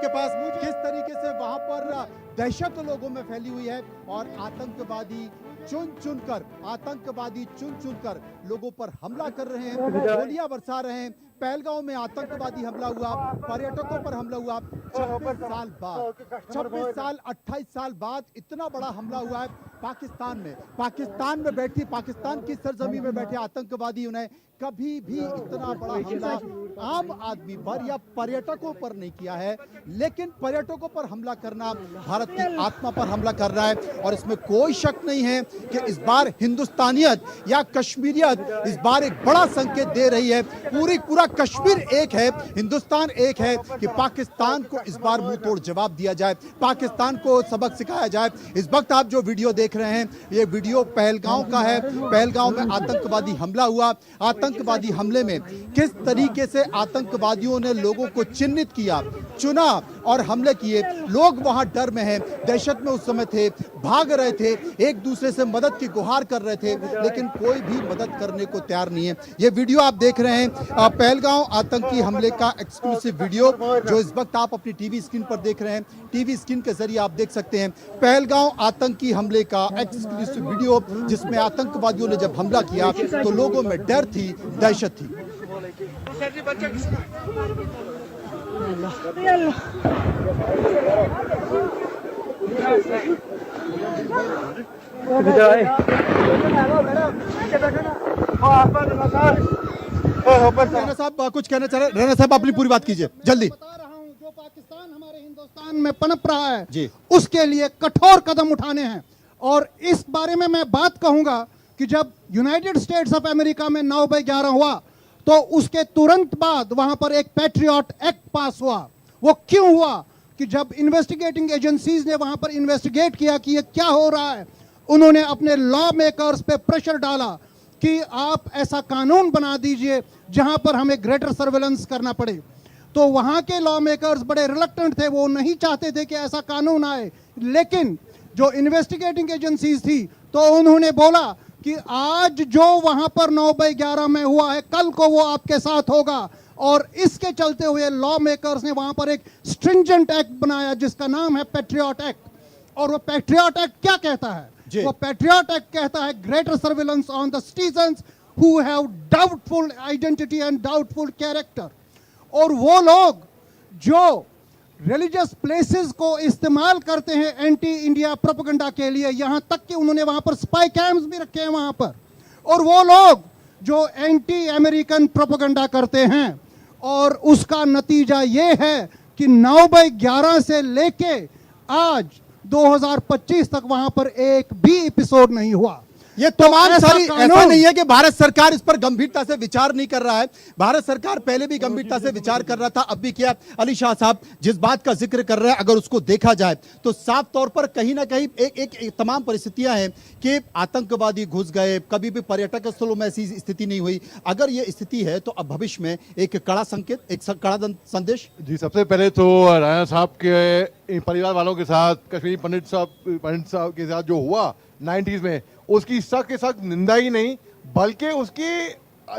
आपके पास किस तरीके से वहां पर दहशत लोगों में फैली हुई है और आतंकवादी चुन चुनकर लोगों पर हमला कर रहे हैं, गोलियां बरसा रहे हैं। पहलगांव में आतंकवादी हमला हुआ, पर्यटकों पर हमला हुआ। 26 साल 28 साल बाद इतना बड़ा हमला हुआ है पाकिस्तान में बैठी, पाकिस्तान की सरजमी में बैठे आतंकवादी, उन्हें कभी भी इतना बड़ा हमला आम आदमी पर या पर्यटकों पर नहीं किया है। लेकिन पर्यटकों पर हमला करना भारत की आत्मा पर हमला कर रहा है और इसमें कोई शक नहीं है कि इस बार हिंदुस्तानियत या कश्मीरियत इस बार एक बड़ा संकेत दे रही है। पूरा कश्मीर एक है, हिंदुस्तान एक है कि पाकिस्तान को इस बार मुंह तोड़ जवाब दिया जाए, पाकिस्तान को सबक सिखाया जाए। इस वक्त आप जो वीडियो देख रहे हैं ये वीडियो पहलगांव का है। पहलगांव में आतंकवादी हमला हुआ। आतंकवादी हमले में किस तरीके से आतंकवादियों ने लोगों को चिन्हित किया, चुना और हमले किए। लोग वहां डर में हैं, दहशत में उस समय थे, भाग रहे थे, एक दूसरे से मदद की गुहार कर रहे थे, लेकिन कोई भी मदद करने को तैयार नहीं है। ये वीडियो आप देख रहे हैं पहलगांव आतंकी हमले का एक्सक्लूसिव वीडियो जो इस वक्त आप अपनी टीवी स्क्रीन पर देख रहे हैं। टीवी स्क्रीन के जरिए आप देख सकते हैं पहलगांव आतंकी हमले का एक्सक्लूसिव वीडियो, जिसमें आतंकवादियों ने जब हमला किया तो लोगों में डर थी, दहशत थी। राणा साहब कुछ कहना चाह रहे हैं? राणा साहब अपनी पूरी बात कीजिए जल्दी। बता रहा हूं, जो पाकिस्तान हमारे हिंदुस्तान में पनप रहा है जी, उसके लिए कठोर कदम उठाने हैं। और इस बारे में मैं बात कहूंगा कि जब यूनाइटेड स्टेट्स ऑफ अमेरिका में 9/11 हुआ तो उसके तुरंत बाद वहां पर एक पैट्रियट एक्ट पास हुआ। वो क्यों हुआ? कि जब इन्वेस्टिगेटिंग एजेंसीज ने वहां पर इन्वेस्टिगेट किया कि ये क्या हो रहा है, उन्होंने अपने लॉ मेकर्स पे प्रेशर डाला कि आप ऐसा कानून बना दीजिए जहां पर हमें ग्रेटर सर्वेलेंस करना पड़े। तो वहां के लॉ मेकर्स बड़े रिलक्टेंट थे, वो नहीं चाहते थे कि ऐसा कानून आए। लेकिन जो इन्वेस्टिगेटिंग एजेंसीज थी तो उन्होंने बोला कि आज जो वहां पर 9/11 में हुआ है, कल को वो आपके साथ होगा। और इसके चलते हुए लॉ मेकर्स ने वहां पर एक स्ट्रिंजेंट एक्ट बनाया जिसका नाम है पैट्रियट एक्ट। और वो पैट्रियट एक्ट क्या कहता है? वो पैट्रियट एक्ट कहता है greater surveillance on the citizens who have doubtful identity and doubtful character. और वो लोग जो रिलीजियस प्लेसेस को इस्तेमाल करते हैं एंटी इंडिया प्रोपेगेंडा के लिए, यहां तक कि उन्होंने वहां पर स्पाई कैंप्स भी रखे हैं वहां पर। और वो लोग जो एंटी अमेरिकन प्रोपेगेंडा करते हैं, और उसका नतीजा ये है कि 9/11 से लेके आज 2025 तक वहां पर एक भी एपिसोड नहीं हुआ। ये तमाम सारी ऐसा नहीं है कि भारत सरकार इस पर गंभीरता से विचार नहीं कर रहा है। भारत सरकार पहले भी गंभीरता से विचार कर रहा था, अब भी किया। अली शाह साहब जिस बात का जिक्र कर रहे हैं, अगर उसको देखा जाए तो साफ तौर पर कहीं ना कहीं एक तमाम परिस्थितियां हैं कि आतंकवादी घुस गए, कभी भी पर्यटक स्थलों में ऐसी स्थिति नहीं हुई। अगर ये स्थिति है तो अब भविष्य में एक कड़ा संकेत, एक कड़ा संदेश। जी, सबसे पहले तो राणा साहब के परिवार वालों के साथ, कश्मीरी पंडित साहब के साथ जो हुआ 90s में, उसकी सख्त के सख्त निंदा ही नहीं, बल्कि उसकी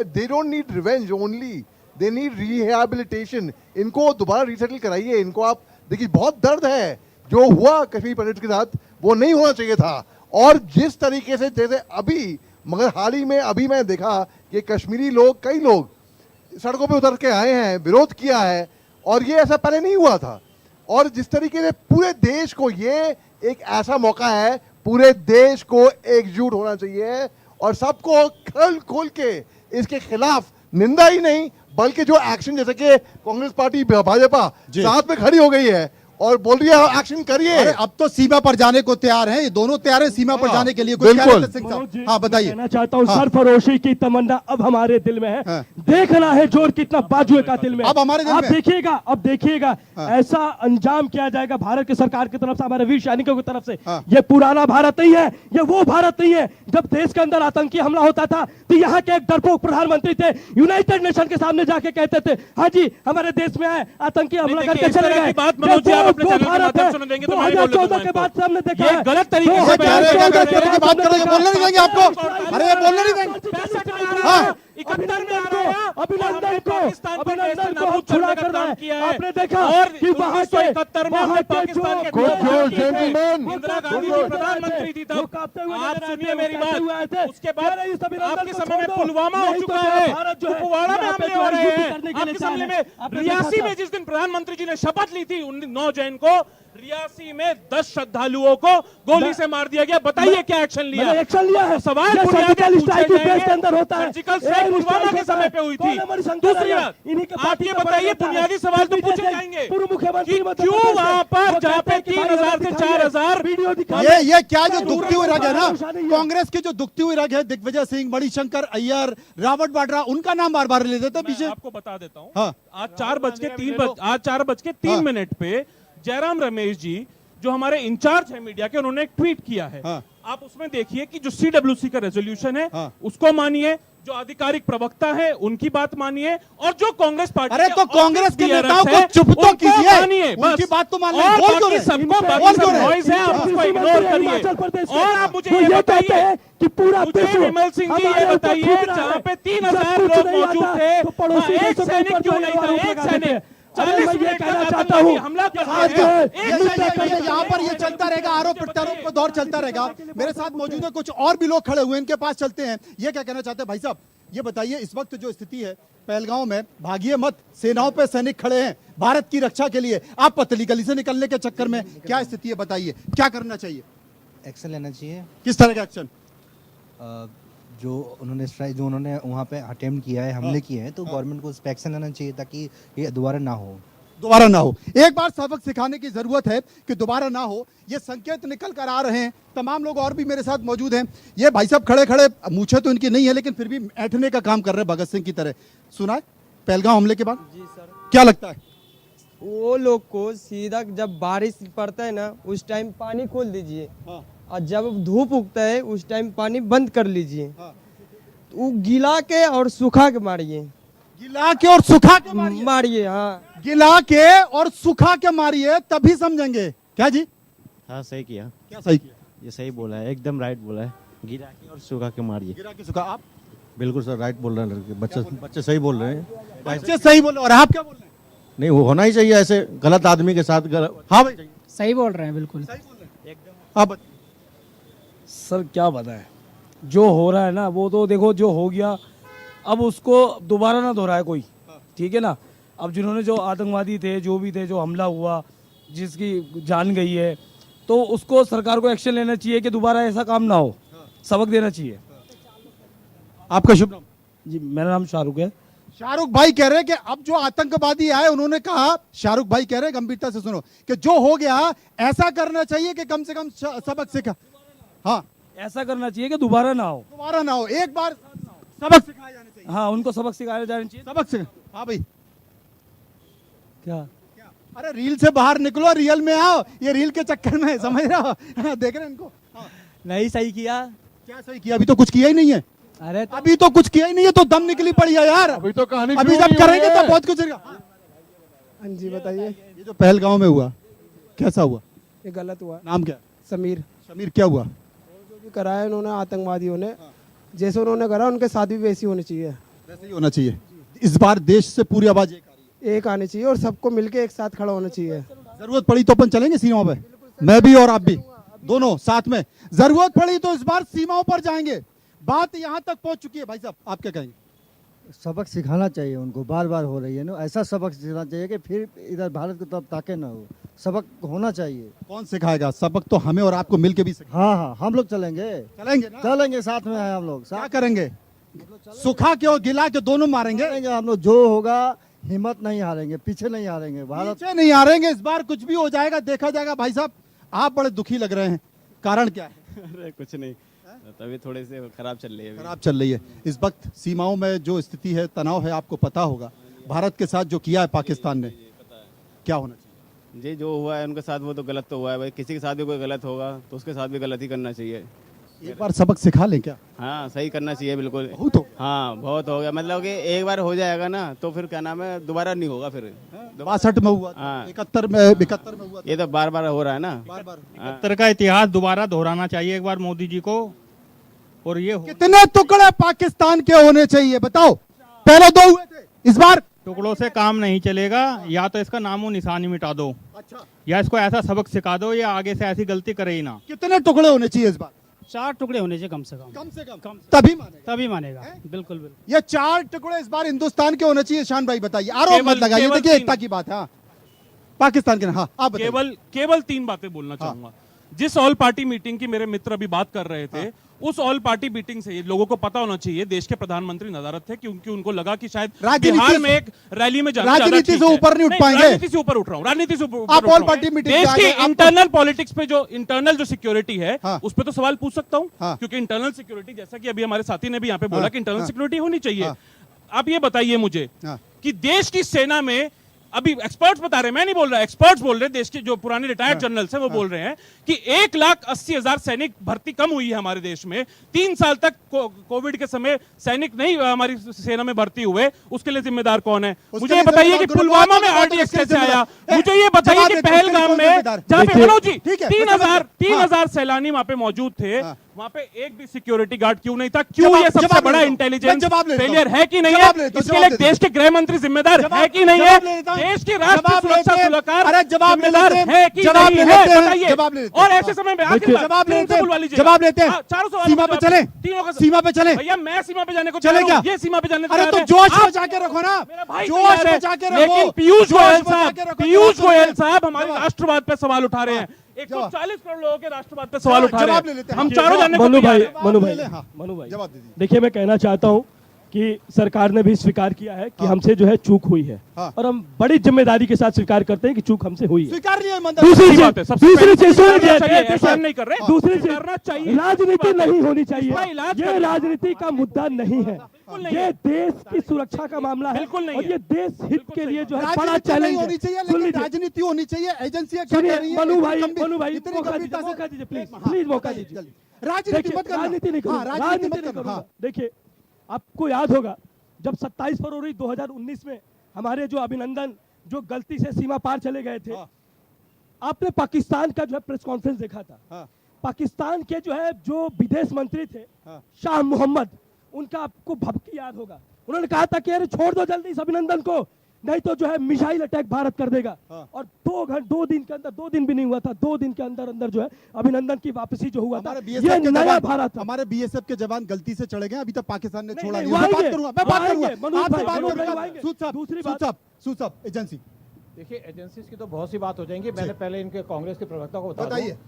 they don't need revenge only, they need rehabilitation. इनको दोबारा रिसेटल कराइए। इनको आप देखिए, बहुत दर्द है जो हुआ कश्मीरी पंडित के साथ, वो नहीं होना चाहिए था। और जिस तरीके से जैसे अभी, मगर हाल ही में अभी मैं देखा कि कश्मीरी लोग, कई लोग सड़कों पे उतर के आए हैं, विरोध किया है, और ये ऐसा पहले नहीं हुआ था। और जिस तरीके से पूरे देश को ये एक ऐसा मौका है, पूरे देश को एकजुट होना चाहिए और सबको खोल के इसके खिलाफ निंदा ही नहीं बल्कि जो एक्शन, जैसे कि कांग्रेस पार्टी भाजपा साथ में खड़ी हो गई है और बोल रही है एक्शन करिए। अरे अब तो सीमा पर जाने को तैयार हैं, ये दोनों तैयार हैं सीमा पर जाने के लिए। बिल्कुल। हाँ बताइए। कहना चाहता हूँ, सरफरोशी की तमन्ना अब हमारे दिल में है। देखना है जोर कितना बाजुए का दिल में। अब हमारे दिल में। अब देखिएगा ऐसा अंजाम किया जाएगा भारत की सरकार की तरफ से, हमारे वीर सैनिकों की तरफ से। ये पुराना भारत नहीं है, ये वो भारत नहीं है जब देश के अंदर आतंकी हमला होता था तो यहाँ के एक डरपोक प्रधानमंत्री थे, यूनाइटेड नेशन के सामने जाके कहते थे, हाँ जी हमारे देश में है आतंकी हमला करके चले गए। अपने चैनल के माध्यम से देंगे तो 2014 के बाद हमने देखा ये गलत तरीके से बात करोगे, बोलने नहीं देंगे आपको। अरे ये बोलने नहीं देंगे। हाँ 71 में आया, अभिनंदन को पाकिस्तान पर देश से हम नाबूद छुड़ा करने का कर रहे काम हैं। किया है। आपने देखा और कि वहाँ के 1971 में हमने पाकिस्तान के Good job, किए थे। gentlemen. इंदिरा गांधी Good जी job. प्रधानमंत्री थी वो तब। कांपते हुए आप नजर आते सुनिए हैं, मेरी वो कहते हुए आए बात, थे, उसके बाद अरे इस अभिनंदन आपके को समय में छोड़ दो, पुलवामा हो नहीं तो चुका तेरा है, भारत जो है, कुपवाड़ा में यहाँ पे हमले जो हो है रहे युद्ध हैं। करने के लिए आपके तैयार सामने है। में आपने रियासी देखा में था। जिस दिन प्रधानमंत्री जी ने शपथ ली थी 9 जैन को, रियासी में 10 श्रद्धालुओं को गोली से मार दिया गया। बताइए क्या एक्शन लिया? मैंने एक्शन लिया है। सवाल ये बुनियादी सर्जिकल पूछे स्ट्राइक इस देश जाएंगे। के अंदर होता है। सर्जिकल स्ट्राइक पुलवामा के समय पे हुई थी। दूसरी बात, आप ये बताइए, बुनियादी सवाल तो पूछे जाएंगे पूर्व मुख्यमंत्री कि क्यों वहां पर जहाँ पे 3000 से 4000 ये क्या जो दुखती हुई रग है ना, कांग्रेस की जो दुखती हुई रग है, दिग्विजय सिंह, मणिशंकर अय्यर, रॉबर्ट वाड्रा, उनका नाम बार बार ले देते हैं मैं पीछे। आपको बता देता हूँ। हाँ। आज 4:03 मिनट पे जयराम रमेश जी जो हमारे इंचार्ज है मीडिया के, उन्होंने एक ट्वीट किया है। हाँ। आप उसमें देखिए कि जो CWC का रेजोल्यूशन है हाँ। उसको मानिए, जो आधिकारिक प्रवक्ता है उनकी बात मानिए, और जो कांग्रेस पार्टी अरे के तो कांग्रेस ऑफिस के बियरर्स नेताओं को हैं, चुप तो उनको कीजिए, मानिए, बस। उनकी बात तो मान और बोल क्यों बाकी रहे? सबको बोल बाकी क्यों सब रहे? नॉइज है, आप उसको इग्नोर करिए। और आप मुझे ये बताइए कि पूरा मुझे विश्व विमल सिंह जी ये हमारे ऊपर बताइए, थूक रहा जहाँ है। पे जब 3000 कुछ लोग नहीं मौजूद आता, थे, तो पड़ोसी वहाँ एक देशों के सैनिक ऊपर क्यों जो नहीं है था? आरोप एक लगा सैनिक देते हैं। अरे 40 मैं ये मिनट कहना तक चाहता हूँ, हमला कर आज रहे हैं। ये यहाँ पर ये चलता रहेगा, आरोप प्रत्यारोप का दौर चलता रहेगा। मेरे साथ मौजूद है कुछ और भी लोग खड़े हुए हैं, इनके पास चलते हैं। ये क्या कहना चाहते हैं भाई साहब? ये बताइए, इस वक्त जो स्थिति है पहलगांव में, भागिए मत, सेनाओं पे सैनिक खड़े हैं भारत की रक्षा के लिए, आप पतली गली से निकलने के चक्कर में क्या स्थिति है? बताइए क्या करना चाहिए, एक्शन लेना चाहिए। किस तरह का एक्शन? जो उन्होंने वहाँ पे अटेम्प्ट किया है, हमले किए हैं, तो गवर्नमेंट को उस पे एक्शन लेना चाहिए ताकि ये दोबारा ना हो। दोबारा ना हो। एक बार सबक सिखाने की जरूरत है कि दोबारा ना हो। ये संकेत निकल कर आ रहे हैं। तमाम लोग और भी मेरे साथ मौजूद हैं। ये भाई साहब खड़े खड़े, मूछें तो इनकी नहीं है लेकिन फिर भी ऐंठने का काम कर रहे हैं भगत सिंह की तरह। सुना है पहलगांव हमले के बाद? जी सर, क्या लगता है? वो लोग को सीधा जब बारिश पड़ता है ना, उस टाइम पानी खोल दीजिए, और जब धूप उगता है उस टाइम पानी बंद कर लीजिए। वो गिला के और सुखा के मारिए, गिला के और सुखा के मारिए। मारिए। हाँ, गिला के और सुखा के मारिए, तभी समझेंगे। क्या जी? हाँ सही किया, क्या सही किया? ये सही बोला है, एकदम राइट बोला है। गिरा के और सुखा के मारिए। गिरा के सुखा। आप बिल्कुल सर, राइट बोल रहे हैं लड़के, बच्चे सही बोल रहे हैं। बच्चे सही बोले और आप क्या बोल रहे हैं? नहीं, वो होना ही चाहिए ऐसे गलत आदमी के साथ हाँ भाई सही बोल रहे हैं, बिल्कुल। आप बताइए। सर क्या बताएं, जो हो रहा है ना वो तो देखो, जो हो गया अब उसको दोबारा ना दोहराए कोई, ठीक है ना। अब जिन्होंने जो आतंकवादी थे, जो भी थे, जो हमला हुआ, जिसकी जान गई है, तो उसको सरकार को एक्शन लेना चाहिए कि दोबारा ऐसा काम ना हो, सबक देना चाहिए। आपका शुभ नाम? जी मेरा नाम शाहरुख है। शाहरुख भाई कह रहे हैं कि अब जो आतंकवादी आए, उन्होंने कहा, शाहरुख भाई कह रहे हैं, गंभीरता से सुनो, कि जो हो गया ऐसा करना चाहिए कि कम से कम सबक सीखा। हाँ, ऐसा करना चाहिए कि दोबारा ना हो, दोबारा ना हो, एक बार सबक सिखाया जाना चाहिए। हाँ उनको सबक सिखाया जाना चाहिए। सबक सिखा। हाँ भाई क्या? अरे रील से बाहर निकलो, रियल में आओ। ये रील के चक्कर में समझ रहे हो? हाँ, देख रहे हैं इनको। हाँ। नहीं सही किया। क्या सही किया? अभी तो कुछ किया ही नहीं है। अरे अभी तो कुछ किया ही नहीं है, तो दम निकली पड़ी है यार। अभी तो कहानी अभी शुरू जब नहीं करेंगे हुई तो है। बहुत कुछ। हाँ जी बताइए। ये जो पहलगांव में हुआ, कैसा हुआ? ये गलत हुआ। नाम क्या? समीर, शमीर। क्या हुआ? जो भी कराया इन्होंने आतंकवादियों ने, जैसे उन्होंने करा उनके साथ भी वैसी होनी चाहिए। वैसे ही होना चाहिए। इस बार देश से पूरी आवाज एक आ रही है। एक आनी चाहिए और सबको मिलके एक साथ खड़ा होना चाहिए। जरूरत पड़ी तो अपन चलेंगे सीमाओं पे, मैं भी और आप भी, दोनों साथ में। जरूरत पड़ी तो इस बार सीमाओं पर जाएंगे। बात यहाँ तक पहुंच चुकी है। भाई साहब आप क्या कहेंगे? सबक सिखाना चाहिए उनको, बार बार हो रही है ना, ऐसा सबक सिखाना चाहिए कि फिर इधर भारत की तरफ ताके ना हो। सबक होना चाहिए। कौन सिखाएगा? सबक तो हमें और आपको मिलके भी सिखाएंगे। हाँ हाँ, हम लोग चलेंगे, चलेंगे ना? चलेंगे साथ में है हम लोग। क्या साथ करेंगे? सुखा के और गिला के दोनों मारेंगे। चलेंगे हम लोग, जो होगा हिम्मत नहीं हारेंगे, पीछे नहीं हारेंगे। भारत पीछे नहीं हारेंगे। इस बार कुछ भी हो जाएगा, देखा जाएगा। भाई साहब आप बड़े दुखी लग रहे हैं, कारण क्या है? अरे कुछ नहीं, तभी थोड़े से खराब चल रही है। खराब चल रही है इस वक्त सीमाओं में। जो स्थिति है, तनाव है, आपको पता होगा। भारत के साथ जो किया है पाकिस्तान ने, क्या होना चाहिए? जी जो हुआ है उनके साथ वो तो गलत तो हुआ है भाई, किसी के साथ भी कोई गलत होगा तो उसके साथ भी गलत ही करना चाहिए। एक बार सबक सिखा लें क्या? हाँ सही करना चाहिए बिल्कुल। बहुत हो हाँ बहुत हो गया, मतलब कि एक बार हो जाएगा ना तो फिर क्या नाम है, दोबारा नहीं होगा फिर। 62 में हुआ, हाँ। 71 में हुआ, ये तो बार बार हो रहा है ना। बार बार। का इतिहास दोबारा दोहराना चाहिए एक बार मोदी जी को। और ये कितने टुकड़े पाकिस्तान के होने चाहिए बताओ? पहले 2 हुए थे, इस बार टुकड़ों से काम नहीं चलेगा, या तो इसका नामो निशानी मिटा दो, अच्छा या इसको ऐसा सबक सिखा दो, या आगे से ऐसी गलती करे ही ना। कितने टुकड़े होने चाहिए इस बार? 4 टुकड़े होने चाहिए कम से कम कम तभी मानेगा। तभी मानेगा। बिल्कुल बिल्कुल। ये 4 टुकड़े इस बार हिंदुस्तान के होने चाहिए। शान भाई बताइए, आरोप मत लगाइए, केवल देखिए 3 एकता की बात है। हाँ, पाकिस्तान के, हाँ आप बताइए। केवल 3 बातें बोलना चाहूंगा। जिस ऑल पार्टी मीटिंग की मेरे मित्र अभी बात कर रहे थे, उस ऑल पार्टी मीटिंग से लोगों को पता होना चाहिए देश के प्रधानमंत्री नदारत थे, क्योंकि उनको लगा कि शायद बिहार में एक रैली में जाना राजनीति से ऊपर नहीं उठ पाएंगे। राजनीति से ऊपर उठ रहा हूँ, राजनीति से ऊपर आप ऑल पार्टी मीटिंग देश की इंटरनल पॉलिटिक्स पे जो इंटरनल जो सिक्योरिटी है, उस पर तो सवाल पूछ सकता हूँ, क्योंकि इंटरनल सिक्योरिटी, जैसा कि अभी हमारे साथी ने भी यहाँ पे बोला कि इंटरनल सिक्योरिटी होनी चाहिए। आप ये बताइए मुझे कि देश की सेना में, अभी एक्सपर्ट्स बता रहे हैं, मैं नहीं बोल रहा, एक्सपर्ट्स बोल रहे हैं, देश के जो पुराने रिटायर्ड जनरल्स हैं वो बोल रहे हैं कि 1,80,000 सैनिक भर्ती कम हुई है हमारे देश में। 3 साल तक कोविड के समय सैनिक नहीं हमारी सेना में भर्ती हुए, उसके लिए जिम्मेदार कौन है? मुझे ये बताइए कि पुलवामा में आरडीएक्स कैसे आया? मुझे ये बताइए कि पहलगाम में, जहां पे मनोज जी 3,000 सैलानी वहां पे मौजूद थे, वहां पे एक भी सिक्योरिटी गार्ड क्यों नहीं था? क्यों ये सबसे बड़ा इंटेलिजेंस फेलियर है कि नहीं है? इसके लिए देश के गृह मंत्री जिम्मेदार है कि नहीं है? देश की राष्ट्रीय सुरक्षा सलाहकार जिम्मेदार है कि नहीं है? बताइए। और ऐसे समय में जवाब लेते हैं। चारों सवाल सीमा पे चले, सीमा पे चले भैया, मैं सीमा पे जाने को चले क्या? ये सीमा पे जाने को अरे तो जोश बचा के रखो ना, जोश बचा के रखो। लेकिन पीयूष गोयल साहब हमारे राष्ट्रवाद पे सवाल उठा रहे हैं। 140 करोड़ लोगों के राष्ट्रवाद पे सवाल उठा रहे हैं। हम चारों जानने को मनु भाई जवाब दीजिए। देखिए, मैं कहना चाहता हूं कि सरकार ने भी स्वीकार किया है कि हमसे जो है चूक हुई है, और हम बड़ी जिम्मेदारी के साथ स्वीकार करते हैं कि चूक हमसे हुई है। स्वीकार नहीं है, दूसरी बात है, सबसे दूसरी चीज एहसान नहीं कर रहे, दूसरी चीज करना चाहिए। राजनीति नहीं होनी चाहिए, इलाज ये राजनीति का मुद्दा नहीं है, ये देश की सुरक्षा का मामला है, बिल्कुल नहीं और ये देश हित के लिए जो है बड़ा राजनीति चैलेंज नहीं होनी चाहिए, लेकिन राजनीति होनी चाहिए। एजेंसियां क्या कह रही हैं? मनु भाई इतनी मौका गंभीरता से- दीजिए प्लीज, प्लीज मौका दीजिए। राजनीति मत करना। राजनीति नहीं हाँ, करूंगा, राजनीति मत नहीं करना। करूंगा। हाँ। देखिए, आपको याद होगा जब 27 फरवरी 2019 में हमारे जो अभिनंदन जो गलती से सीमा पार चले गए थे, आपने पाकिस्तान का जो है प्रेस कॉन्फ्रेंस देखा था। पाकिस्तान के जो विदेश मंत्री थे शाह मोहम्मद, उनका आपको भपकी याद होगा। उन्होंने कहा था कि अरे छोड़ दो जल्दी इस अभिनंदन को, नहीं तो जो है मिसाइल अटैक भारत कर देगा। और 2 दिन के अंदर, 2 दिन भी नहीं हुआ था, 2 दिन के अंदर अंदर जो है अभिनंदन की वापसी जो हुआ था, ये नया भारत। हमारे बीएसएफ के जवान गलती से चले गए, अभी तक पाकिस्तान ने छोड़ा नहीं, नहीं। मैं बात आएंगे, करूंगा, मैं बात आएंगे, करूंगा, मनोज आपसे भाई, बात मनोज भाई करूंगा। आएंगे। सूद साहब, दूसरी सूद बात- साहब, सूद साहब, एजेंसी देखिए, एजेंसीज की तो बहुत सी बात हो जाएंगी। मैंने पहले इनके कांग्रेस के प्रवक्ता को बताइए। बताइए,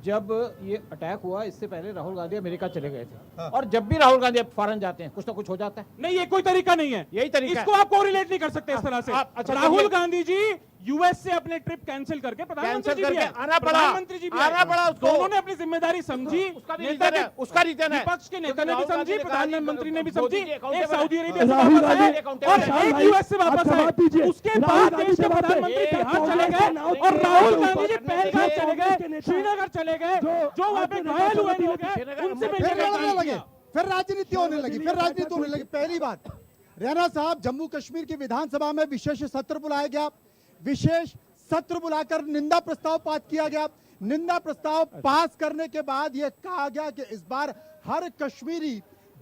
जब ये अटैक हुआ इससे पहले राहुल गांधी अमेरिका चले गए थे, और जब भी राहुल गांधी फॉरेन जाते हैं कुछ ना कुछ हो जाता है। नहीं, ये कोई तरीका नहीं है, यही तरीका इसको आप कोरिलेट नहीं कर सकते इस तरह से। अच्छा, राहुल गांधी जी यूएस से अपने ट्रिप कैंसिल करके प्रधानमंत्री जी भी आए, आना पड़ा, प्रधानमंत्री जी भी आए। आना पड़ा उसको। दोनों ने अपनी जिम्मेदारी समझी, उसका भी नेता रीजन है, के- उसका रीजन है। विपक्ष के नेता ने भी राहुल गांधी समझी, ने कहा कि प्रधानमंत्री ने भी मोदी समझी। जी एक accountable सऊदी है। अरेबिया से राहुल वापस गांधी आए और शाह एक भाई, यूएस से वापस आप जवाब आए। दीजिए। उसके राहुल बाद गांधी देश के जवाब दें। प्रधानमंत्री एक बिहार चले कांग्रेस गए के नाव और के राहुल ऊपर गांधी जी पहलगाम चले कांग्रेस के गए, नेता श्रीनगर चले गए, जो वहां पे घायल हुए लोग हैं उनसे मिलने फिर का लड़ने काम लगे, किया। फिर राजनीति होने लगी, फिर राजनीति होने लगी। पहली बात, रैना साहब, जम्मू कश्मीर की विधानसभा में विशेष सत्र बुलाया गया, विशेष सत्र बुलाकर निंदा प्रस्ताव पास किया गया। निंदा प्रस्ताव पास करने के बाद यह कहा गया कि इस बार हर कश्मीरी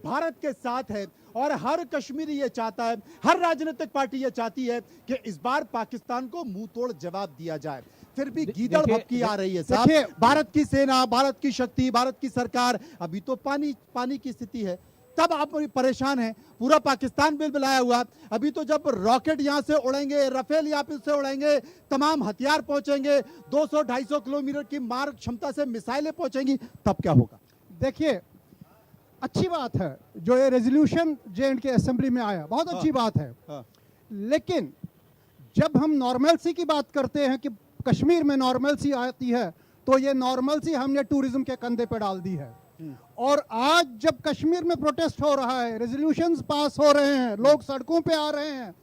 भारत के साथ है, और हर कश्मीरी ये चाहता है, हर राजनीतिक पार्टी ये चाहती है कि इस बार पाकिस्तान को मुंह तोड़ जवाब दिया जाए। फिर भी गीदड़ भपकी आ रही है साहब। भारत की सेना, भारत की शक्ति, भारत की सरकार, अभी तो पानी की स्थिति है, तब आप परेशान हैं। पूरा पाकिस्तान बिलबिलाया हुआ। अभी तो जब रॉकेट यहां से उड़ेंगे, राफेल यहाँ से उड़ेंगे, तमाम हथियार पहुंचेंगे, 200-250 किलोमीटर की मार क्षमता से मिसाइलें पहुंचेंगी, तब क्या होगा? देखिए, अच्छी बात है जो ये रेजोल्यूशन J&K असेंबली में आया, बहुत अच्छी बात है। लेकिन जब हम नॉर्मलसी की बात करते हैं कि कश्मीर में नॉर्मलसी आती है, तो ये नॉर्मलसी हमने टूरिज्म के कंधे पे डाल दी है। और आज जब कश्मीर में प्रोटेस्ट हो रहा है, रेजोल्यूशंस पास हो रहे हैं, लोग सड़कों पे आ रहे हैं,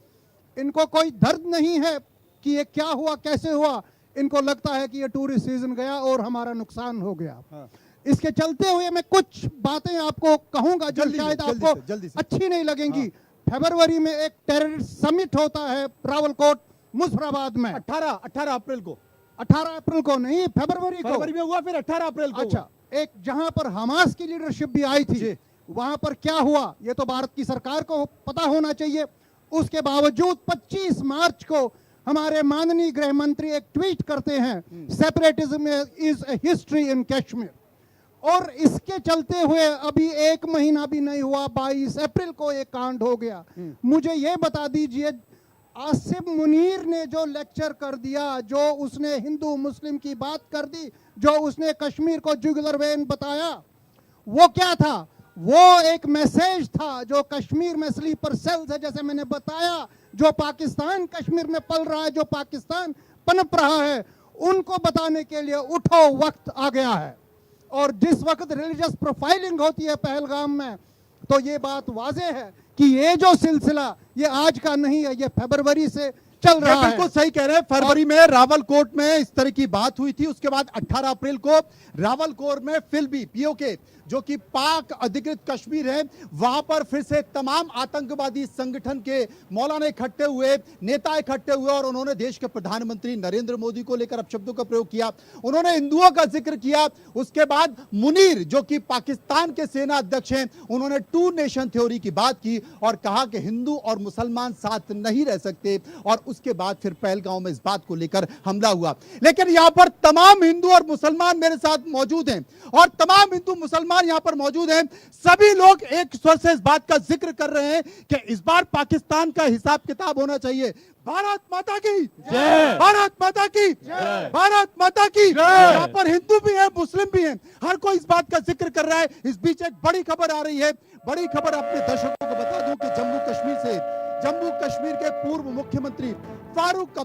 इनको कोई दर्द नहीं है कि ये क्या हुआ, कैसे हुआ। इनको लगता है कि ये टूरिस्ट सीजन गया और हमारा नुकसान हो गया। इसके चलते हुए मैं कुछ बातें आपको कहूंगा जो शायद आपको अच्छी नहीं लगेंगी। फरवरी में एक टेररिस्ट समिट होता है रावलकोट मुजफ्फराबाद में, 18 अप्रैल को। 18 अप्रैल को नहीं, फरवरी में हुआ, फिर 18 अप्रैल को। अच्छा, एक जहां पर हमास की लीडरशिप भी आई थी, वहां पर क्या हुआ ये तो भारत की सरकार को पता होना चाहिए। उसके बावजूद 25 मार्च को हमारे माननीय गृह मंत्री एक ट्वीट करते हैं, separatism is a history in Kashmir. और इसके चलते हुए अभी 1 महीना भी नहीं हुआ, 22 अप्रैल को एक कांड हो गया। मुझे ये बता दीजिए, आसिफ मुनीर ने जो लेक्चर कर दिया, जो उसने हिंदू मुस्लिम की बात कर दी, जो उसने कश्मीर को जुगुलर वेन बताया, वो क्या था? वो एक मैसेज था जो कश्मीर में स्लीपर सेल्स है, जैसे मैंने बताया, जो पाकिस्तान कश्मीर में पल रहा है, जो पाकिस्तान पनप रहा है, उनको बताने के लिए उठो, वक्त आ गया है। और जिस वक्त रिलीजियस प्रोफाइलिंग होती है पहलगाम में, तो ये बात वाज़ेह है कि ये जो सिलसिला ये आज का नहीं है, ये फरवरी से चल रहा है। बिल्कुल सही कह रहे हैं। फरवरी में रावलकोट में इस तरह की बात हुई थी। उसके बाद 18 अप्रैल को रावलकोट में फिल्बी पीओके जो कि पाक अधिकृत कश्मीर है, वहां पर फिर से तमाम आतंकवादी संगठन के मौलाना इकट्ठे हुए, नेता इकट्ठे हुए और उन्होंने देश के प्रधानमंत्री नरेंद्र मोदी को लेकर अपशब्दों का प्रयोग किया। उन्होंने हिंदुओं का जिक्र किया। उसके बाद मुनीर जो कि पाकिस्तान के सेना अध्यक्ष हैं, उन्होंने 2 नेशन थ्योरी की बात की और कहा कि हिंदू और मुसलमान साथ नहीं रह सकते। और उसके बाद फिर पहलगांव में इस बात को लेकर हमला हुआ। लेकिन यहां पर तमाम हिंदू और मुसलमान मेरे साथ मौजूद हैं और तमाम हिंदू मुसलमान यहां पर मौजूद हैं। सभी लोग एक स्वर से इस बात का जिक्र कर रहे हैं कि इस बार पाकिस्तान का हिसाब किताब होना चाहिए। भारत माता की जय, भारत माता की जय, भारत माता की जय। यहां पर हिंदू भी हैं, मुस्लिम भी हैं, हर कोई इस बात का जिक्र कर रहा है। इस बीच एक बड़ी खबर आ रही है। बड़ी खबर अपने दर्शकों को बता दूं कि जम्मू कश्मीर के पूर्व मुख्यमंत्री फारूक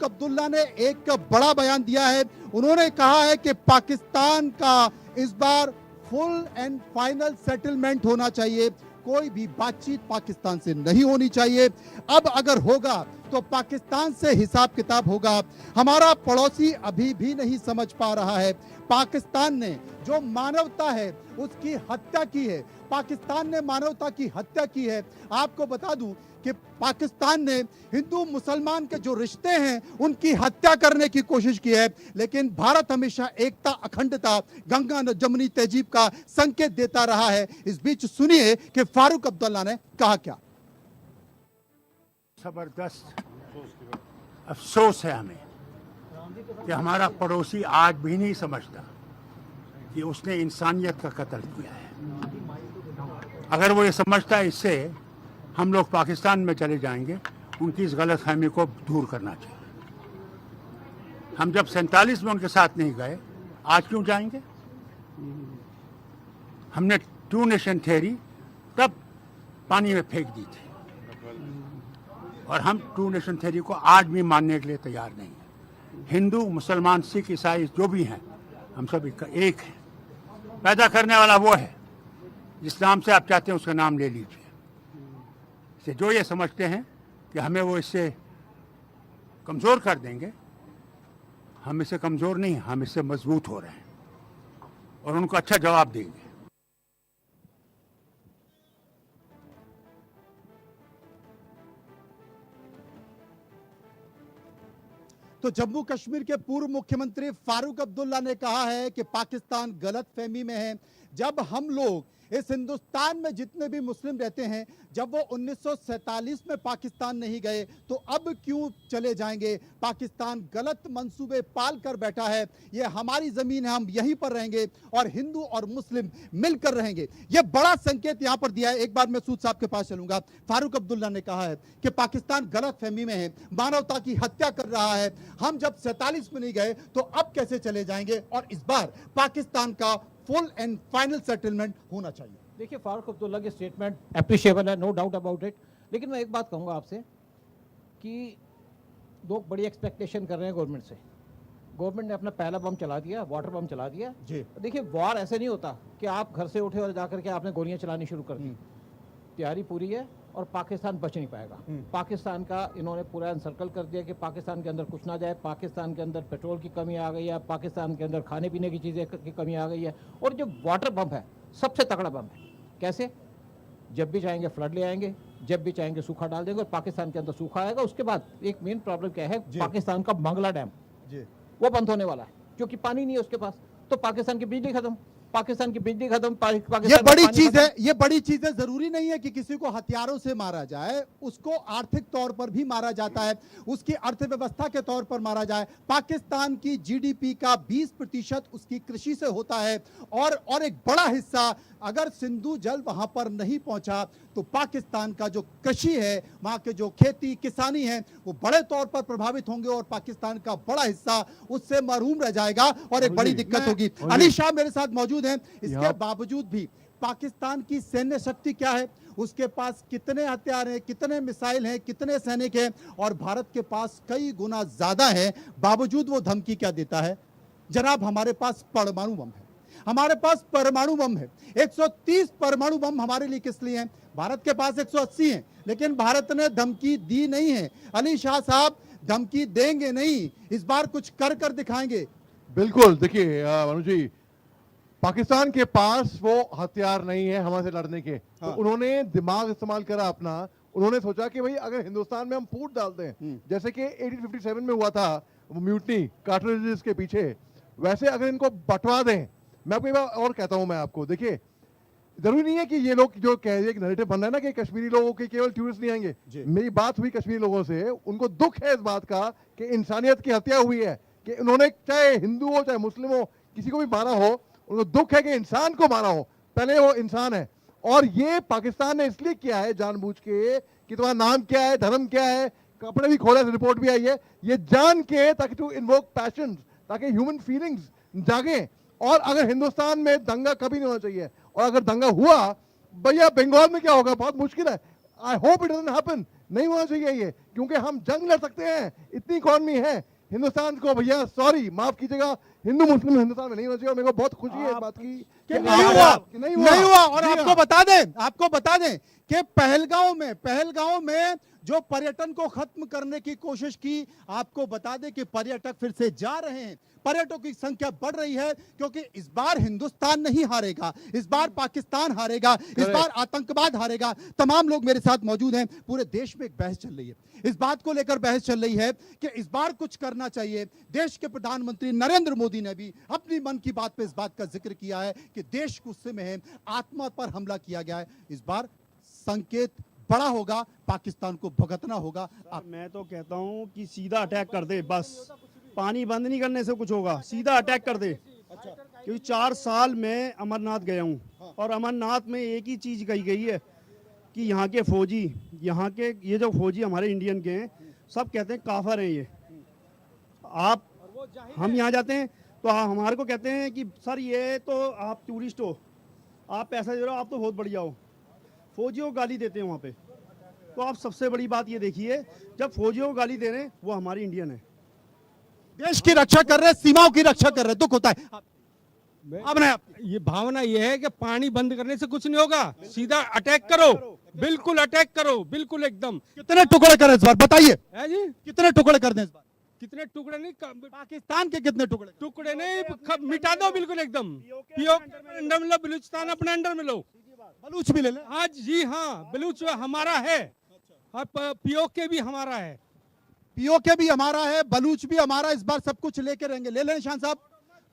अब्दुल्ला ने एक बड़ा बयान दिया है। उन्होंने कहा है कि पाकिस्तान का इस बार फुल एंड फाइनल सेटलमेंट होना चाहिए। कोई भी बातचीत पाकिस्तान से नहीं होनी चाहिए। अब अगर होगा तो पाकिस्तान से हिसाब किताब होगा। हमारा पड़ोसी अभी भी नहीं समझ पा रहा है। पाकिस्तान ने जो मानवता है उसकी हत्या की है। पाकिस्तान ने मानवता की हत्या की है। आपको बता दूं कि पाकिस्तान ने हिंदू मुसलमान के जो रिश्ते हैं उनकी हत्या करने की कोशिश की है। लेकिन भारत हमेशा एकता, अखंडता, गंगा जमुनी तहजीब का संकेत देता रहा है। इस बीच सुनिए कि फारूक अब्दुल्ला ने कहा क्या। जबरदस्त अफसोस है हमें कि हमारा पड़ोसी आज भी नहीं समझता कि उसने इंसानियत का कत्ल किया है। अगर वो ये समझता है, इससे हम लोग पाकिस्तान में चले जाएंगे। उनकी इस गलतफहमी को दूर करना चाहिए। हम जब 47 में उनके साथ नहीं गए, आज क्यों जाएंगे? हमने 2 नेशन थ्योरी तब पानी में फेंक दी थी और हम 2 नेशन थ्योरी को आज भी मानने के लिए तैयार नहीं है। हिंदू, मुसलमान, सिख, ईसाई जो भी हैं, हम सब एक हैं। पैदा करने वाला वो है। जिस नाम से आप चाहते हैं उसका नाम ले लीजिए। से जो ये समझते हैं कि हमें वो इससे कमज़ोर कर देंगे, हम इससे कमज़ोर नहीं, हम इससे मजबूत हो रहे हैं और उनको अच्छा जवाब देंगे। तो जम्मू कश्मीर के पूर्व मुख्यमंत्री फारूक अब्दुल्ला ने कहा है कि पाकिस्तान गलतफहमी में है। जब हम लोग इस हिंदुस्तान में जितने भी मुस्लिम रहते हैं, जब वो 1947 में पाकिस्तान नहीं गए तो अब क्यों चले जाएंगे? पाकिस्तान गलत मंसूबे पाल कर बैठा है। ये हमारी जमीन है, हम यहीं पर रहेंगे और हिंदू और मुस्लिम मिलकर रहेंगे। ये बड़ा संकेत यहां पर दिया है। एक बार मैं सूद साहब के पास चलूंगा। फारूक अब्दुल्ला ने कहा है कि पाकिस्तान गलतफहमी में है, मानवता की हत्या कर रहा है। हम जब 47 में नहीं गए तो अब कैसे चले जाएंगे? और इस बार पाकिस्तान का फुल एंड फाइनल सेटलमेंट होना चाहिए। देखिए, फारूक अब्दुल्ला की स्टेटमेंट एप्रिशिएबल है, नो डाउट अबाउट इट। लेकिन मैं एक बात कहूँगा आपसे कि लोग बड़ी एक्सपेक्टेशन कर रहे हैं गवर्नमेंट से। गवर्नमेंट ने अपना पहला बम चला दिया, वाटर बम चला दिया जी। देखिए, वॉर ऐसे नहीं होता कि आप घर से उठे और जाकर के आपने गोलियां चलानी शुरू कर दी। तैयारी पूरी है और पाकिस्तान बच नहीं पाएगा। पाकिस्तान का इन्होंने पूरा एनसर्कल कर दिया कि पाकिस्तान के अंदर कुछ ना जाए। पाकिस्तान के अंदर पेट्रोल की कमी आ गई है, पाकिस्तान के अंदर खाने पीने की चीज़ें की कमी आ गई है। और जो वाटर बम है सबसे तगड़ा बम है। कैसे? जब भी चाहेंगे फ्लड ले आएंगे, जब भी चाहेंगे सूखा डाल देंगे और पाकिस्तान के अंदर सूखा आएगा। उसके बाद एक मेन प्रॉब्लम क्या है, पाकिस्तान का मंगला डैम वो बंद होने वाला है क्योंकि पानी नहीं है उसके पास। तो पाकिस्तान की बिजली खत्म। पाकिस्तान की बिजली खत्म, पाकिस्तान ये का बड़ी पानी चीज खत्म। है, ये बड़ी चीज है। जरूरी नहीं है कि किसी को हथियारों से मारा जाए, उसको आर्थिक तौर पर भी मारा जाता है, उसकी अर्थव्यवस्था के तौर पर मारा जाए। पाकिस्तान की जीडीपी का 20% उसकी कृषि से होता है, और एक बड़ा हिस्सा अगर सिंधु जल वहां पर नहीं पहुंचा तो पाकिस्तान का जो कृषि है, वहां के जो खेती किसानी है, वो बड़े तौर पर प्रभावित होंगे और पाकिस्तान का बड़ा हिस्सा उससे महरूम रह जाएगा और एक बड़ी दिक्कत होगी। अली शाह मेरे साथ मौजूद हैं। इसके बावजूद भी पाकिस्तान की सैन्य शक्ति क्या है, उसके पास कितने हथियार हैं, कितने मिसाइल हैं, कितने सैनिक हैं, और भारत के पास कई गुना ज्यादा है। बावजूद वो धमकी क्या देता है, जनाब हमारे पास परमाणु बम है, हमारे पास परमाणु बम है। 130 परमाणु बम हमारे लिए किस लिए हैं? भारत के पास 180 हैं, लेकिन भारत ने धमकी दी नहीं है। अली शाह साहब धमकी देंगे नहीं, इस बार कुछ कर कर दिखाएंगे। बिल्कुल, देखिए मनु जी, पाकिस्तान के पास वो हथियार नहीं है हमारे से लड़ने के। तो उन्होंने दिमाग इस्तेमाल करा अपना। उन्होंने सोचा कि भाई अगर हिंदुस्तान में हम फूट डालते हैं, जैसे कि 1857 में हुआ था म्यूटनी कार्टरिजेस के पीछे, वैसे अगर इनको बंटवा दें। मैं आपको एक बार और कहता हूं, मैं आपको देखिए, जरूरी नहीं है कि ये लोग जो कह रहे हैं कि नैरेटिव बन रहा है ना कि कश्मीरी लोगों के केवल टूरिस्ट नहीं आएंगे। मेरी बात हुई कश्मीरी लोगों से, उनको दुख है इस बात का कि इंसानियत की हत्या हुई है, कि उन्होंने चाहे हिंदू हो चाहे मुस्लिम हो किसी को भी मारा हो, उनको दुख है कि इंसान को मारा हो। पहले वो इंसान है, और ये पाकिस्तान ने इसलिए किया है जानबूझ के कि तुम्हारा नाम क्या है, धर्म क्या है, कपड़े भी खोले, रिपोर्ट भी आई है, ये जान के ताकि टू इन्वोक पैशन, ताकि ह्यूमन फीलिंग्स जागे। और अगर हिंदुस्तान में दंगा कभी नहीं होना चाहिए, और अगर दंगा हुआ, भैया बंगाल में क्या होगा बहुत मुश्किल है। I hope it doesn't happen, नहीं होना चाहिए ये, क्योंकि हम जंग लड़ सकते हैं, इतनी इकॉनमी है हिंदुस्तान को। भैया सॉरी, माफ कीजिएगा, हिंदू मुस्लिम हिंदुस्तान में नहीं होना चाहिए। और मेरे को बहुत खुशी है इस बात की कि नहीं हुआ। और आपको बता दें कि पहलगांव में जो पर्यटन को खत्म करने की कोशिश की, आपको बता दें कि पर्यटक फिर से जा रहे हैं, पर्यटकों की संख्या बढ़ रही है, क्योंकि इस बार हिंदुस्तान नहीं हारेगा, इस बार पाकिस्तान हारेगा, इस बार आतंकवाद हारेगा। तमाम लोग मेरे साथ मौजूद हैं। पूरे देश में एक बहस चल रही है, इस बात को लेकर बहस चल रही है कि इस बार कुछ करना चाहिए। देश के प्रधानमंत्री नरेंद्र मोदी ने भी अपनी मन की बात पे इस बात का जिक्र किया है कि देश गुस्से में है, आत्मा पर हमला किया गया है, इस बार संकेत बड़ा होगा, पाकिस्तान को भुगतना होगा। मैं तो कहता हूं कि सीधा अटैक कर दे, बस पानी बंद नहीं करने से कुछ होगा, सीधा अटैक कर दे। क्योंकि 4 साल में अमरनाथ गया हूं, और अमरनाथ में एक ही चीज कही गई है कि यहाँ के फौजी, यहाँ के ये जो फौजी हमारे इंडियन के हैं, सब कहते हैं काफिर हैं ये। आप हम यहाँ जाते हैं तो हमारे को कहते हैं कि सर ये तो आप टूरिस्ट हो, आप पैसा दे रहे हो, आप तो बहुत बढ़िया हो। फौजियों को गाली देते हैं वहाँ पे। तो आप सबसे बड़ी बात ये देखिए, जब फौजियों को गाली दे रहे हैं वो हमारे इंडियन है, देश की रक्षा कर रहे हैं, सीमाओं की रक्षा कर रहे हैं, दुख होता है। अब ये भावना ये है कि पानी बंद करने से कुछ नहीं होगा, सीधा अटैक करो, बिल्कुल अटैक करो, बिल्कुल एकदम। कितने टुकड़े करें इस बार, बताइए है जी, कितने टुकड़े कर दें इस बार? कितने टुकड़े नहीं, पाकिस्तान के कितने टुकड़े नहीं, मिटा दो बिल्कुल एकदम। पीओके अंडर में लो, बलूचिस्तान अपने अंडर में लो, बलूच भी ले लें। आज जी हाँ, बलूच हमारा है, और पीओके भी हमारा है, पीओके भी हमारा है, बलूच भी हमारा, इस बार सब कुछ लेके रहेंगे। ले लें निशान साहब,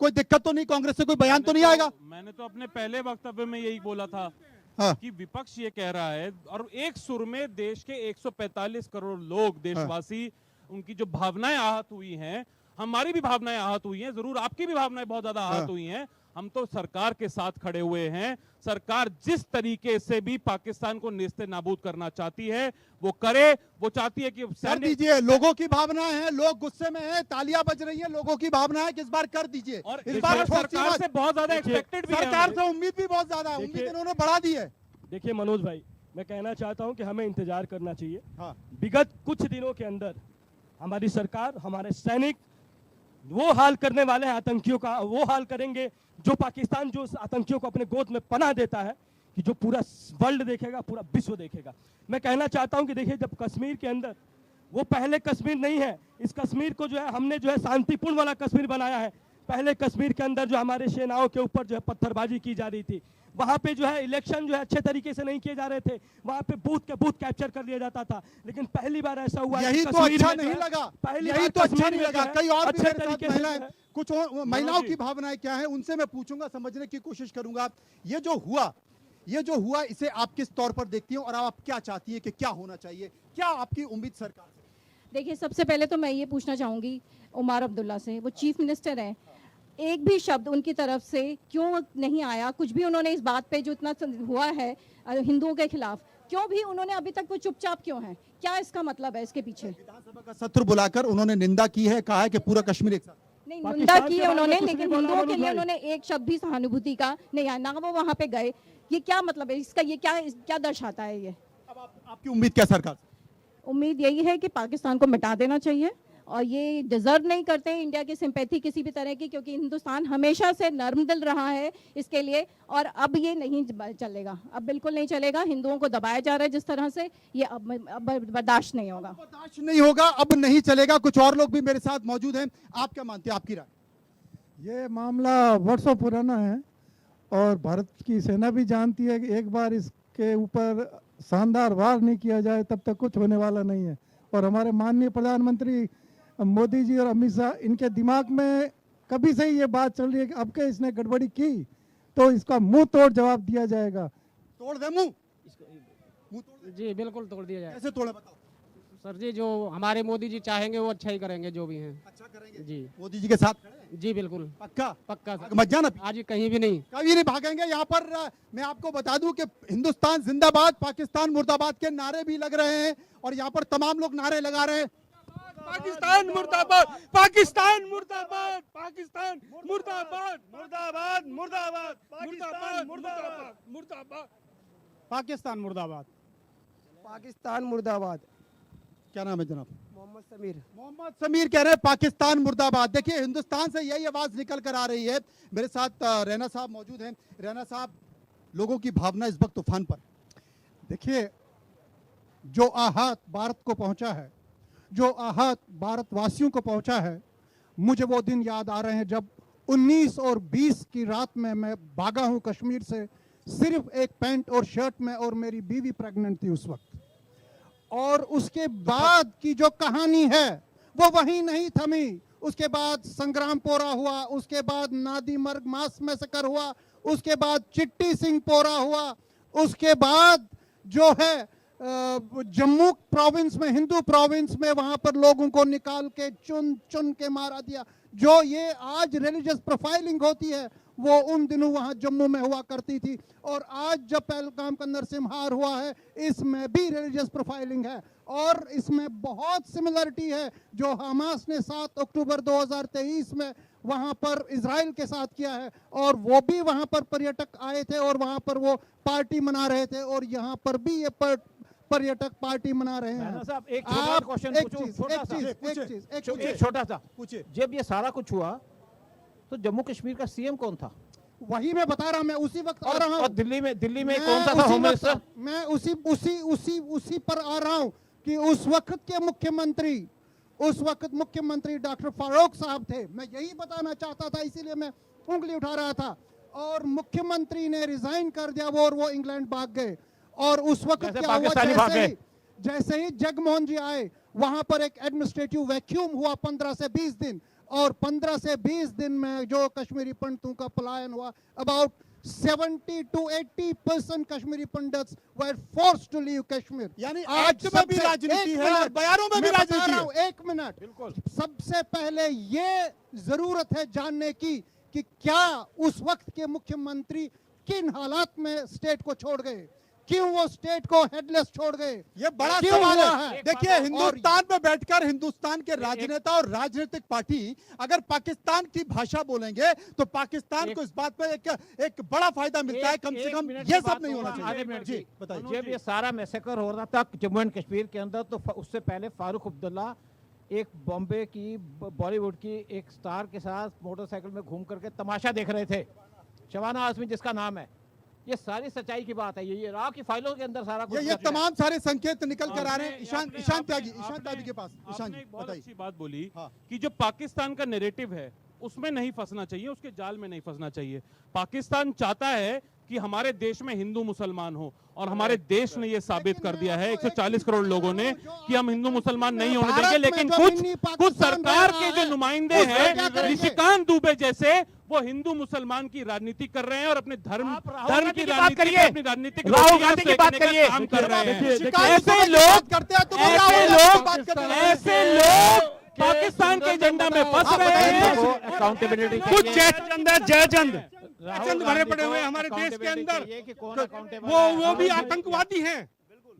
कोई दिक्कत तो नहीं, कांग्रेस से कोई बयान तो नहीं आएगा? मैंने तो अपने पहले वक्तव्य में यही बोला था कि विपक्ष ये कह रहा है, और एक सुर में देश के 145 करोड़ लोग, देशवासी, उनकी जो भावनाएं आहत हुई हैं, हमारी भी भावनाएं आहत हुई हैं, जरूर आपकी भी भावनाएं बहुत ज्यादा आहत हुई हैं। हम तो सरकार के साथ खड़े हुए हैं। सरकार जिस तरीके से भी पाकिस्तान को नेस्ते नाबूद करना चाहती है वो करे। वो चाहती है कि कर दीजिए, लोगों की भावनाएं हैं, लोग गुस्से में हैं, तालियां बज रही हैं, लोगों की भावना है कि इस बार कर दीजिए। और इस बार सरकार से बहुत ज्यादा एक्सपेक्टेड भी है, सरकार से उम्मीद भी बहुत ज्यादा है, उम्मीद इन्होंने बढ़ा दी है। देखिए मनोज भाई, मैं कहना चाहता हूं कि हमें इंतजार करना चाहिए। विगत कुछ दिनों के अंदर हमारी सरकार, हमारे सैनिक वो हाल करने वाले हैं, आतंकियों का वो हाल करेंगे जो पाकिस्तान जो आतंकियों को अपने गोद में पनाह देता है, कि जो पूरा वर्ल्ड देखेगा, पूरा विश्व देखेगा। मैं कहना चाहता हूं कि देखिए, जब कश्मीर के अंदर वो पहले कश्मीर नहीं है, इस कश्मीर को जो है हमने जो है शांतिपूर्ण वाला कश्मीर बनाया है। पहले कश्मीर के अंदर जो हमारे सेनाओं के ऊपर जो है पत्थरबाजी की जा रही थी, वहां पे जो है इलेक्शन जो है अच्छे तरीके से नहीं किए जा रहे थे, वहां पे बूथ के बूथ कैप्चर कर लिया जाता था। लेकिन पहली बार ऐसा हुआ यही तो अच्छा नहीं लगा, यही तो अच्छा नहीं लगा। कई और भी मेरे साथ महिलाएं, कुछ महिलाओं की भावनाएं क्या है उनसे मैं पूछूंगा, समझने की कोशिश करूंगा। ये जो हुआ इसे आप किस तौर पर देखती हैं और आप क्या चाहती है कि क्या होना चाहिए, क्या आपकी उम्मीद सरकार से? देखिए, सबसे पहले तो मैं ये पूछना चाहूंगी उमर अब्दुल्ला से, वो चीफ मिनिस्टर हैं, एक भी शब्द उनकी तरफ से क्यों नहीं आया? कुछ भी उन्होंने इस बात पे जो इतना हुआ है हिंदुओं के खिलाफ, क्यों भी उन्होंने अभी तक वो चुपचाप क्यों हैं? क्या इसका मतलब है इसके पीछे? विधानसभा का सत्र बुलाकर उन्होंने निंदा की है, कहा है कि पूरा कश्मीर एक साथ। नहीं, निंदा की है उन्होंने, लेकिन हिंदुओं के लिए उन्होंने एक शब्द भी सहानुभूति का नहीं आया, ना वो वहां पे गए। ये क्या मतलब है इसका? ये क्या दर्शाता है? ये अब आपकी उम्मीद क्या सरकार से? उम्मीद यही है कि पाकिस्तान को मिटा देना चाहिए, और ये डिजर्व नहीं करते इंडिया की सिंपैथी किसी भी तरह की, क्योंकि हिंदुस्तान हमेशा से नर्म दिल रहा है इसके लिए, और अब ये नहीं चलेगा, अब बिल्कुल नहीं चलेगा। हिंदुओं को दबाया जा रहा है जिस तरह से, ये अब बर्दाश्त नहीं होगा, बर्दाश्त नहीं होगा, अब नहीं चलेगा। कुछ और लोग भी मेरे साथ मौजूद हैं, आप क्या मानते हैं, आपकी राय? ये मामला वर्षों पुराना है और भारत की सेना भी जानती है कि एक बार इसके ऊपर शानदार वार नहीं किया जाए तब तक कुछ होने वाला नहीं है। और हमारे माननीय प्रधानमंत्री मोदी जी और अमित शाह, इनके दिमाग में कभी से ही ये बात चल रही है कि अब के इसने गड़बड़ी की तो इसका मुंह तोड़ जवाब दिया जाएगा। तोड़ दे मुंह? जी बिल्कुल तोड़ दिया जाएगा। कैसे तोड़े बताओ सर जी, जो हमारे मोदी जी चाहेंगे वो अच्छा ही करेंगे, जो भी हैं अच्छा करेंगे जी। मोदी जी के साथ खड़े हैं? जी बिल्कुल पक्का पक्का सर। मत जाना, आज कहीं भी नहीं, कभी नहीं भागेंगे। यहाँ पर मैं आपको बता दूं कि हिंदुस्तान जिंदाबाद, पाकिस्तान मुर्दाबाद के नारे भी लग रहे हैं और यहाँ पर तमाम लोग नारे लगा रहे हैं। पाकिस्तान मुर्दाबाद, पाकिस्तान मुर्दाबाद, पाकिस्तान मुर्दाबाद, मुर्दाबाद, मुर्दाबाद, पाकिस्तान मुर्दाबाद, मुर्दाबाद, पाकिस्तान मुर्दाबाद, पाकिस्तान मुर्दाबाद। क्या नाम है जनाब? मोहम्मद समीर। मोहम्मद समीर कह रहे हैं पाकिस्तान मुर्दाबाद। देखिए, हिंदुस्तान से यही आवाज निकल कर आ रही है। मेरे साथ रैना साहब मौजूद हैं। रैना साहब, लोगों की भावना इस वक्त तूफान पर। देखिए, जो आहत भारत को पहुंचा है, जो आहत भारतवासियों को पहुंचा है, मुझे वो दिन याद आ रहे हैं जब 19 और 20 की रात में मैं भागा हूं कश्मीर से, सिर्फ एक पैंट और शर्ट में, और मेरी बीवी प्रेग्नेंट थी उस वक्त। और उसके बाद की जो कहानी है वो वहीं नहीं थमी। उसके बाद संग्राम पोरा हुआ, उसके बाद नादी मर्ग मास मैसेकर हुआ, उसके बाद चिट्टी सिंह पोरा हुआ, उसके बाद जो है जम्मू प्रोविंस में, हिंदू प्रोविंस में, वहां पर लोगों को निकाल के चुन चुन के मारा दिया। जो ये आज रिलीजियस प्रोफाइलिंग होती है वो उन दिनों वहां जम्मू में हुआ करती थी। और आज जब पहलगाम का नरसिम्हार हुआ है, इसमें भी रिलीजियस प्रोफाइलिंग है और इसमें बहुत सिमिलरिटी है जो हमास ने 7 अक्टूबर 2023 में वहां पर इजराइल के साथ किया है। और वो भी वहां पर पर्यटक आए थे और वहां पर वो पार्टी मना रहे थे, और यहाँ पर भी ये पर्यटक पार्टी मना रहे हैं। साहब, एक छोटा सा पूछिए। जब ये सारा कुछ हुआ तो जम्मू कश्मीर का सीएम कौन था? वही मैं बता रहा हूं, मैं उसी वक्त आ रहा हूं। और दिल्ली में कौन सा था होम मिनिस्टर? मैं उसी पर आ रहा हूं कि उस वक्त के मुख्यमंत्री डॉक्टर फारूक साहब थे। मैं यही बताना चाहता था, इसीलिए मैं उंगली उठा रहा था। और मुख्यमंत्री ने रिजाइन कर दिया वो, और वो इंग्लैंड भाग गए। और उस वक्त क्या हुआ, जैसे ही जगमोहन जी आए, वहां पर एक एडमिनिस्ट्रेटिव वैक्यूम हुआ 15 से 20 दिन, और 15 से 20 दिन में जो कश्मीरी पंडितों का पलायन हुआ, about 70 to 80% Kashmiri Pandits were forced to leave Kashmir. यानी आज में भी राजनीति है और बयानों में भी राजनीति है। एक मिनट, सबसे पहले ये जरूरत है जानने की कि क्या उस वक्त के मुख्यमंत्री किन हालात में स्टेट को छोड़ गए, क्यों वो स्टेट को हेडलेस छोड़ गए? ये बड़ा सवाल है। देखिए, हिंदुस्तान में बैठकर हिंदुस्तान के राजनेता और राजनीतिक पार्टी अगर पाकिस्तान की भाषा बोलेंगे तो पाकिस्तान को इस बात पे एक बड़ा फायदा मिलता है। कम से कम ये सब नहीं होना चाहिए। जी बताइए। जब ये सारा मैसेकर हो रहा था जम्मू एंड कश्मीर के अंदर, तो उससे पहले फारूक अब्दुल्ला एक बॉम्बे की बॉलीवुड की एक स्टार के साथ मोटरसाइकिल में घूम करके तमाशा देख रहे थे, शबाना आजमी जिसका नाम है। ये सारी सच्चाई की बात है। ये राव की फाइलों के अंदर सारा कुछ ये तमाम सारे संकेत निकल कर आ रहे हैं। ईशान त्यागी के पास। ईशान जी, बहुत अच्छी बात बोली कि जो पाकिस्तान का नैरेटिव है उसमें नहीं फंसना चाहिए, उसके जाल में नहीं फंसना चाहिए। पाकिस्तान चाहता है कि हमारे देश में हिंदू मुसलमान हो, और हमारे देश ने ये साबित कर दिया है 140 करोड़ लोगों ने कि हम हिंदू मुसलमान नहीं होने देंगे। लेकिन कुछ सरकार के जो नुमाइंदे हैं ऋषिकांत दुबे जैसे, वो हिंदू मुसलमान की राजनीति कर रहे हैं और अपने धर्म की राजनीति, अपनी राजनीतिक राहुल गांधी की बात करिए, काम कर रहे हैं। ऐसे लोग पाकिस्तान के एजेंडा में फंस रहे हैं। अकाउंटेबिलिटी कुछ जयचंद भरे पड़े हुए हमारे देश के अंदर, वो भी आतंकवादी हैं।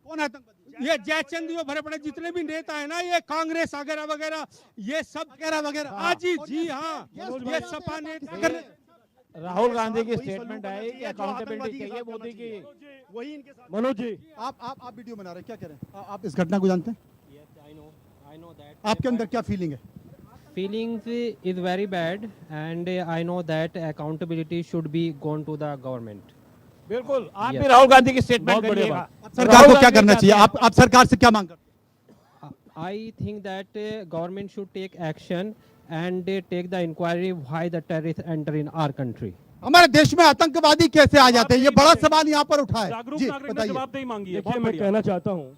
कौन आतंकवादी? ये जयचंद जो भरे पड़े जितने भी नेता है ना, ये कांग्रेस वगैरह वगैरह, ये सब वगैरह आज जी हाँ, ये सपा नेता। राहुल गांधी की स्टेटमेंट है कि अकाउंटेबिलिटी चाहिए मोदी की। वही इनके साथ। मनोज जी, आप वीडियो बना रहे हैं, क्या कह रहे हैं? आप इस घटना को जानते हैं? आपके अंदर क्या फीलिंग है? Feelings is very bad, and I know that accountability should be gone to the government. बिल्कुल, आप भी राहुल गांधी की स्टेटमेंट करिएगा। सरकार को क्या करना चाहिए? आप सरकार से क्या मांग करते हैं? I think that government should take action and take the inquiry why the terrorists enter in our country. हमारे देश में आतंकवादी कैसे आ जाते हैं, ये बड़ा सवाल यहाँ पर उठा है। जागरूक जी नागरिक ने बताइए। जवाबदेही मांगी है। देखिए, मैं कहना चाहता हूँ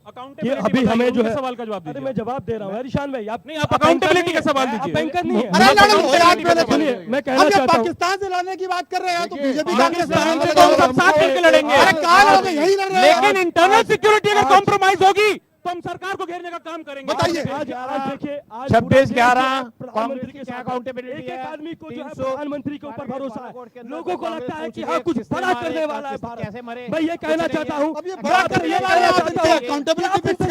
कि अकाउंटेबिलिटी अभी हमें जो है सवाल का जवाब अरे दीजिए। मैं जवाब दे रहा हूँ ईशान भाई, आप नहीं, आप अकाउंटेबिलिटी का सवाल दीजिए। आप एंकर नहीं है। अरे लड़ो यार, पहले सुनिए, मैं कहना हम जब चाहता हूँ पाकिस्तान से लड़ने की बात कर रहे हैं तो बीजेपी पाकिस्तान से तो हम सब साथ मिलकर लड़ेंगे। अरे कहाँ लड़ोगे? यही लड़ रहे हैं। लेकिन इंटरनल सिक्योरिटी अगर कॉम्प्रोमाइज होगी तो हम सरकार को घेरने का काम करेंगे। बताइए। आज देखिए, आज 26/11 प्रधानमंत्री के क्या साथ accountability एक है? आदमी को जो है 300 प्रधानमंत्री के ऊपर भरोसा है। लोगों को लगता है कि हाँ पूछिए, कुछ किसने बड़ा मारे, करने वाला है कैसे भारत। मरे, मैं ये कहना चाहता हूँ, अब ये बड़ा करने वाले कहना चाहता हूँ accountability कि आप